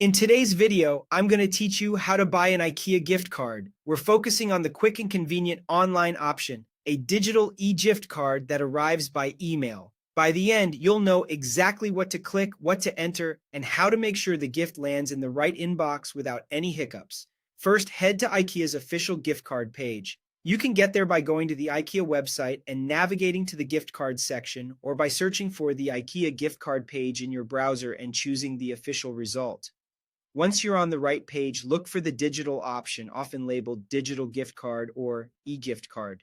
In today's video, I'm going to teach you how to buy an IKEA gift card. We're focusing on the quick and convenient online option, a digital e-gift card that arrives by email. By the end, you'll know exactly what to click, what to enter, and how to make sure the gift lands in the right inbox without any hiccups. First, head to IKEA's official gift card page. You can get there by going to the IKEA website and navigating to the gift card section, or by searching for the IKEA gift card page in your browser and choosing the official result. Once you're on the right page, look for the digital option, often labeled digital gift card or e-gift card.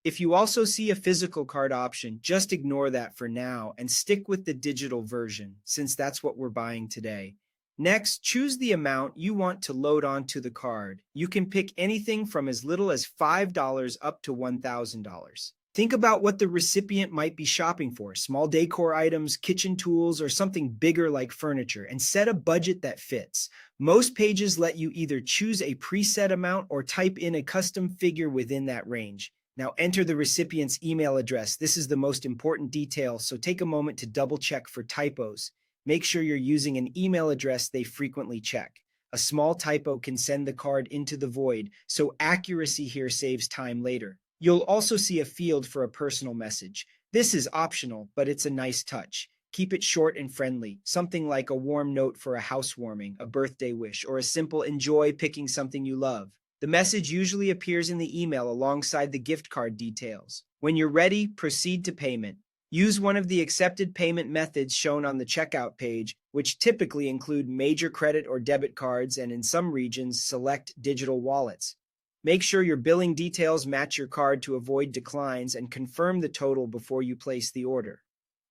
If you also see a physical card option, just ignore that for now and stick with the digital version, since that's what we're buying today. Next, choose the amount you want to load onto the card. You can pick anything from as little as $5 up to $1,000. Think about what the recipient might be shopping for, small decor items, kitchen tools, or something bigger like furniture, and set a budget that fits. Most pages let you either choose a preset amount or type in a custom figure within that range. Now enter the recipient's email address. This is the most important detail, so take a moment to double check for typos. Make sure you're using an email address they frequently check. A small typo can send the card into the void, so accuracy here saves time later. You'll also see a field for a personal message. This is optional, but it's a nice touch. Keep it short and friendly, something like a warm note for a housewarming, a birthday wish, or a simple enjoy picking something you love. The message usually appears in the email alongside the gift card details. When you're ready, proceed to payment. Use one of the accepted payment methods shown on the checkout page, which typically include major credit or debit cards and in some regions, select digital wallets. Make sure your billing details match your card to avoid declines and confirm the total before you place the order.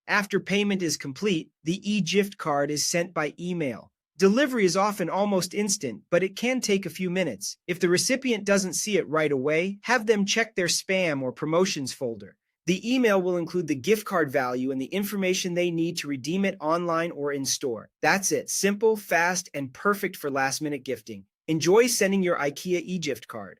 After payment is complete, the e-gift card is sent by email. Delivery is often almost instant, but it can take a few minutes. If the recipient doesn't see it right away, have them check their spam or promotions folder. The email will include the gift card value and the information they need to redeem it online or in store. That's it. Simple, fast, and perfect for last-minute gifting. Enjoy sending your IKEA e-gift card.